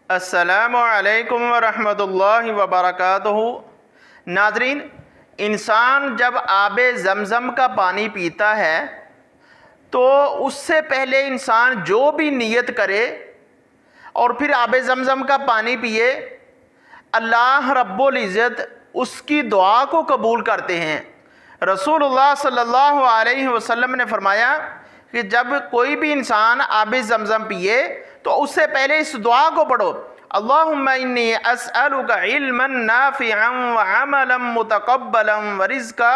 السلام علیکم ورحمۃ اللہ وبرکاتہ۔ ناظرین، انسان جب آب زمزم کا پانی پیتا ہے تو اس سے پہلے انسان جو بھی نیت کرے اور پھر آب زمزم کا پانی پیے، اللہ رب العزت اس کی دعا کو قبول کرتے ہیں۔ رسول اللہ صلی اللہ علیہ وسلم نے فرمایا کہ جب کوئی بھی انسان آب زمزم پیے تو اس سے پہلے اس دعا کو پڑھو، اللہم انی اسألک علما نافعا وعملا متقبلا ورزقا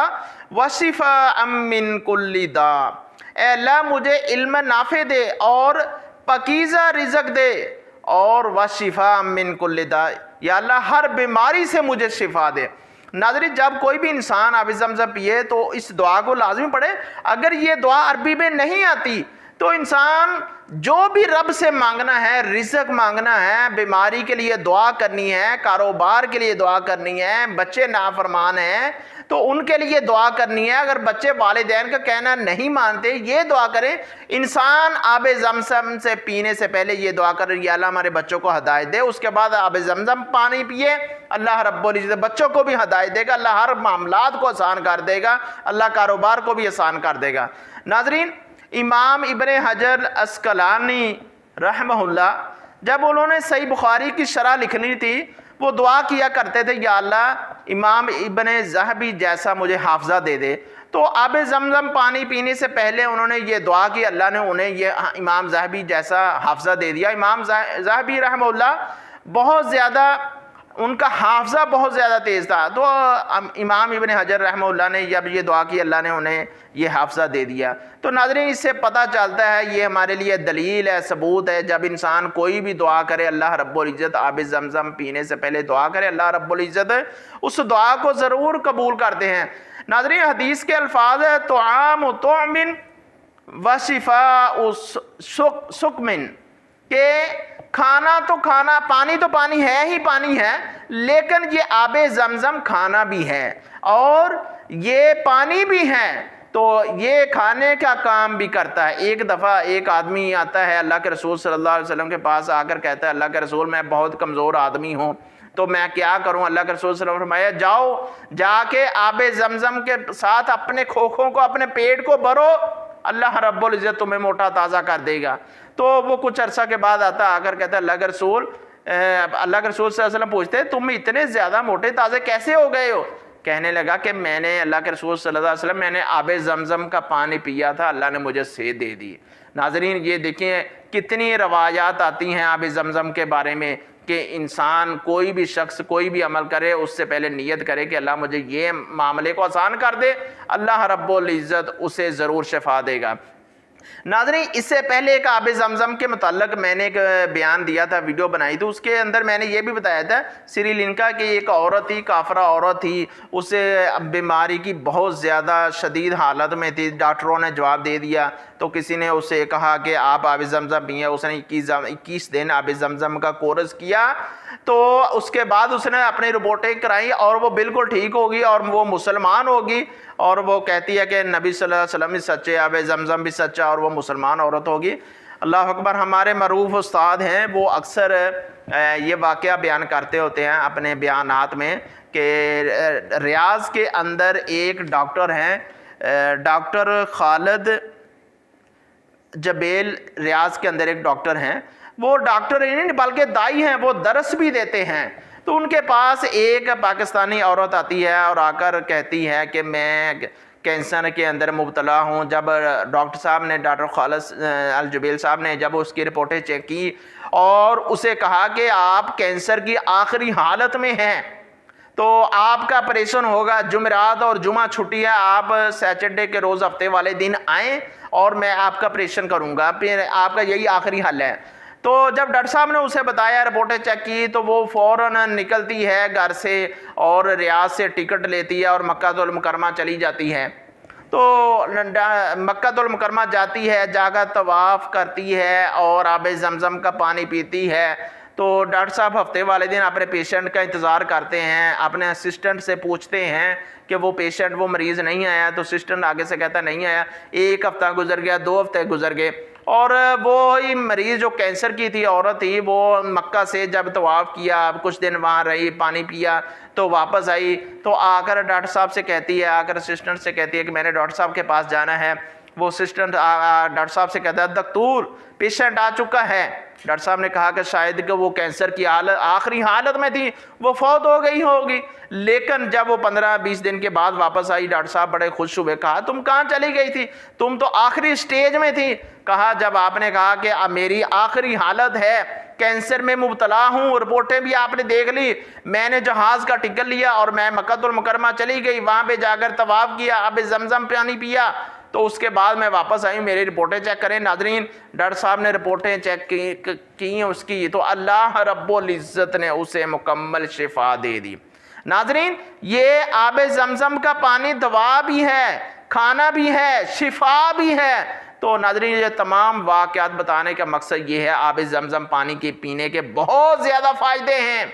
وشفاء من کل داء۔ اے اللہ مجھے علم نافع دے اور پاکیزہ رزق دے اور وشفاء من کل داء، یا اللہ ہر بیماری سے مجھے شفا دے۔ ناظرین، جب کوئی بھی انسان آب زمزم پیے تو اس دعا کو لازمی پڑھے۔ اگر یہ دعا عربی میں نہیں آتی تو انسان جو بھی رب سے مانگنا ہے، رزق مانگنا ہے، بیماری کے لیے دعا کرنی ہے، کاروبار کے لیے دعا کرنی ہے، بچے نافرمان ہیں تو ان کے لیے دعا کرنی ہے۔ اگر بچے والدین کا کہنا نہیں مانتے، یہ دعا کریں۔ انسان آب زمزم سے پینے سے پہلے یہ دعا کرے، یا اللہ ہمارے بچوں کو ہدایت دے۔ اس کے بعد آب زمزم پانی پیے، اللہ رب العزت بچوں کو بھی ہدایت دے گا، اللہ ہر معاملات کو آسان کر دے گا، اللہ کاروبار کو بھی آسان کر دے گا۔ ناظرین، امام ابن حجر عسقلانی رحمہ اللہ، جب انہوں نے صحیح بخاری کی شرح لکھنی تھی، وہ دعا کیا کرتے تھے، یا اللہ امام ابن ذہبی جیسا مجھے حافظہ دے دے۔ تو آب زمزم پانی پینے سے پہلے انہوں نے یہ دعا کی، اللہ نے انہیں یہ امام ذہبی جیسا حافظہ دے دیا۔ امام ذہبی رحمہ اللہ بہت زیادہ، ان کا حافظہ بہت زیادہ تیز تھا، تو امام ابن حجر رحمہ اللہ نے جب یہ دعا کی، اللہ نے انہیں یہ حافظہ دے دیا۔ تو ناظرین، اس سے پتہ چلتا ہے، یہ ہمارے لیے دلیل ہے، ثبوت ہے، جب انسان کوئی بھی دعا کرے، اللہ رب العزت آب زمزم پینے سے پہلے دعا کرے، اللہ رب العزت اس دعا کو ضرور قبول کرتے ہیں۔ ناظرین، حدیث کے الفاظ ہے، طعام طعم وشفاء سقم، کہ کھانا تو کھانا، پانی تو پانی ہے ہی پانی ہے، لیکن یہ آب زمزم کھانا بھی ہے اور یہ پانی بھی ہے، تو یہ کھانے کا کام بھی کرتا ہے۔ ایک دفعہ ایک آدمی آتا ہے اللہ کے رسول صلی اللہ علیہ وسلم کے پاس، آ کر کہتا ہے، اللہ کے رسول میں بہت کمزور آدمی ہوں تو میں کیا کروں؟ اللہ کے رسول صلی اللہ علیہ وسلم نے فرمایا، جاؤ جا کے آب زمزم کے ساتھ اپنے کھوکھوں کو، اپنے پیٹ کو بھرو، اللہ رب العزت تمہیں موٹا تازہ کر دے گا۔ تو وہ کچھ عرصہ کے بعد آ کر کہتا ہے، اللہ کے رسول صلی اللہ علیہ وسلم پوچھتے ہیں، تم اتنے زیادہ موٹے تازے کیسے ہو گئے ہو؟ کہنے لگا کہ میں نے، اللہ کے رسول صلی اللہ علیہ وسلم، میں نے آب زمزم کا پانی پیا تھا، اللہ نے مجھے صحت دے دی۔ ناظرین، یہ دیکھیں کتنی روایات آتی ہیں آب زمزم کے بارے میں، کہ انسان کوئی بھی شخص کوئی بھی عمل کرے اس سے پہلے نیت کرے کہ اللہ مجھے یہ معاملے کو آسان کر دے، اللہ رب العزت اسے ضرور شفا دے گا۔ ناظرین، اس سے پہلے ایک آب زمزم کے متعلق میں نے ایک بیان دیا تھا، ویڈیو بنائی تھی، اس کے اندر میں نے یہ بھی بتایا تھا، سری لنکا کی ایک عورت تھی، کافرہ عورت تھی، اسے بیماری کی بہت زیادہ شدید حالت میں تھی، ڈاکٹروں نے جواب دے دیا، تو کسی نے اسے کہا کہ آپ آب زمزم پئیں، اس نے 21 دن آب زمزم کا کورس کیا، تو اس کے بعد اس نے اپنی رپورٹیں کرائی اور وہ بالکل ٹھیک ہوگی اور وہ مسلمان ہوگی، اور وہ کہتی ہے کہ نبی صلی اللہ علیہ وسلم بھی سچے، آب زمزم بھی سچا، اور وہ مسلمان عورت ہوگی۔ اللہ اکبر۔ ہمارے معروف استاد ہیں، وہ اکثر یہ واقعہ بیان کرتے ہوتے ہیں اپنے بیانات میں، کہ ریاض کے اندر ایک ڈاکٹر ہیں، ڈاکٹر خالد جبیل، ریاض کے اندر ایک ڈاکٹر ہیں، وہ ڈاکٹر ہی نہیں بلکہ دائی ہیں، وہ درس بھی دیتے ہیں۔ تو ان کے پاس ایک پاکستانی عورت آتی ہے اور آ کر کہتی ہے کہ میں کینسر کے اندر مبتلا ہوں۔ جب ڈاکٹر صاحب نے، ڈاکٹر خالد الجبیل صاحب نے جب اس کی رپورٹیں چیک کی اور اسے کہا کہ آپ کینسر کی آخری حالت میں ہیں، تو آپ کا آپریشن ہوگا، جمعرات اور جمعہ چھٹی ہے، آپ سیٹرڈے کے روز ہفتے والے دن آئیں اور میں آپ کا آپریشن کروں گا، پھر آپ کا یہی آخری حل ہے۔ تو جب ڈاکٹر صاحب نے اسے بتایا، رپورٹیں چیک کی، تو وہ فوراً نکلتی ہے گھر سے اور ریاض سے ٹکٹ لیتی ہے اور مکہ المکرمہ چلی جاتی ہے۔ تو مکہ المکرمہ جاتی ہے، جا کر طواف کرتی ہے اور آب زمزم کا پانی پیتی ہے۔ تو ڈاکٹر صاحب ہفتے والے دن اپنے پیشنٹ کا انتظار کرتے ہیں، اپنے اسسٹنٹ سے پوچھتے ہیں کہ وہ پیشنٹ، وہ مریض نہیں آیا، تو اسسٹنٹ آگے سے کہتا نہیں آیا۔ ایک ہفتہ گزر گیا، 2 ہفتے گزر گئے، اور وہی مریض جو کینسر کی تھی عورت تھی، وہ مکہ سے جب طواف کیا، کچھ دن وہاں رہی، پانی پیا تو واپس آئی، تو آ کر ڈاکٹر صاحب سے کہتی ہے، آ کر اسسٹنٹ سے کہتی ہے کہ میں نے ڈاکٹر صاحب کے پاس جانا ہے۔ وہ اسسٹنٹ ڈاکٹر صاحب سے کہتا ہے دکتور پیشنٹ آ چکا ہے۔ ڈاکٹر صاحب نے کہا کہ شاید کہ وہ کینسر کی حالت آخری حالت میں تھی، وہ فوت ہو گئی ہوگی۔ لیکن جب وہ 15-20 دن کے بعد واپس آئی، ڈاکٹر صاحب بڑے خوش ہوئے، کہا تم کہاں چلی گئی تھی، تم تو آخری سٹیج میں تھی۔ کہا جب آپ نے کہا کہ میری آخری حالت ہے، کینسر میں مبتلا ہوں، رپورٹیں بھی آپ نے دیکھ لی، میں نے جہاز کا ٹکٹ لیا اور میں مکہ المکرمہ چلی گئی، وہاں پہ جا کر طواف کیا، آب زمزم پانی پیا، تو اس کے بعد میں واپس آئی، میری رپورٹیں چیک کریں۔ ناظرین ڈاکٹر صاحب نے رپورٹیں چیک کی اس کی، تو اللہ رب العزت نے اسے مکمل شفا دے دی۔ ناظرین یہ آب زمزم کا پانی دوا بھی ہے، کھانا بھی ہے، شفا بھی ہے۔ تو ناظرین یہ تمام واقعات بتانے کا مقصد یہ ہے، آب زمزم پانی کے پینے کے بہت زیادہ فائدے ہیں،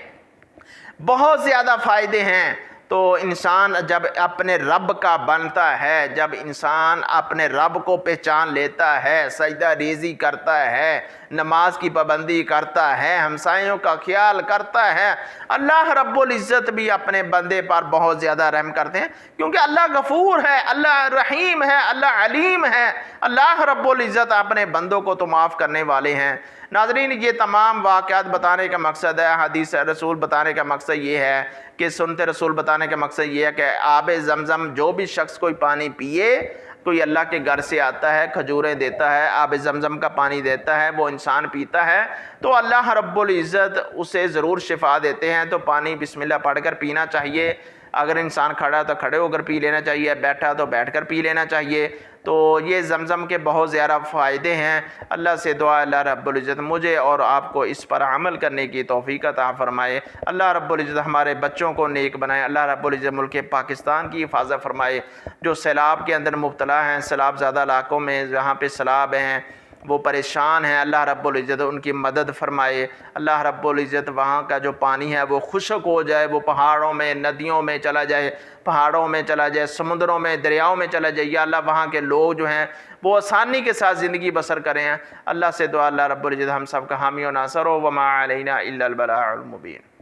بہت زیادہ فائدے ہیں۔ تو انسان جب اپنے رب کا بنتا ہے، جب انسان اپنے رب کو پہچان لیتا ہے، سجدہ ریزی کرتا ہے، نماز کی پابندی کرتا ہے، ہمسایوں کا خیال کرتا ہے، اللہ رب العزت بھی اپنے بندے پر بہت زیادہ رحم کرتے ہیں، کیونکہ اللہ غفور ہے، اللہ رحیم ہے، اللہ علیم ہے، اللہ رب العزت اپنے بندوں کو تو معاف کرنے والے ہیں۔ ناظرین یہ تمام واقعات بتانے کا مقصد ہے، حدیث رسول بتانے کا مقصد یہ ہے کہ سنت رسول بتانے کا مقصد یہ ہے کہ آب زمزم جو بھی شخص کوئی پانی پیے، کوئی اللہ کے گھر سے آتا ہے، کھجوریں دیتا ہے، آب زمزم کا پانی دیتا ہے، وہ انسان پیتا ہے تو اللہ رب العزت اسے ضرور شفا دیتے ہیں۔ تو پانی بسم اللہ پڑھ کر پینا چاہیے، اگر انسان کھڑا تو کھڑے ہو کر پی لینا چاہیے، بیٹھا تو بیٹھ کر پی لینا چاہیے۔ تو یہ زمزم کے بہت زیادہ فائدے ہیں۔ اللہ سے دعا اللہ رب العزت مجھے اور آپ کو اس پر عمل کرنے کی توفیق عطا فرمائے۔ اللہ رب العزت ہمارے بچوں کو نیک بنائے۔ اللہ رب العزت ملک پاکستان کی حفاظت فرمائے۔ جو سیلاب کے اندر مبتلا ہیں، سیلاب زیادہ علاقوں میں جہاں پہ سیلاب ہیں، وہ پریشان ہیں، اللہ رب العزت ان کی مدد فرمائے۔ اللہ رب العزت وہاں کا جو پانی ہے وہ خشک ہو جائے، وہ پہاڑوں میں، ندیوں میں چلا جائے، پہاڑوں میں چلا جائے، سمندروں میں، دریاؤں میں چلا جائے۔ یا اللہ وہاں کے لوگ جو ہیں وہ آسانی کے ساتھ زندگی بسر کریں۔ اللہ سے دعا اللہ رب العزت ہم سب کا حامی و ناصر ہو۔ وما علینا الا البلاغ المبین۔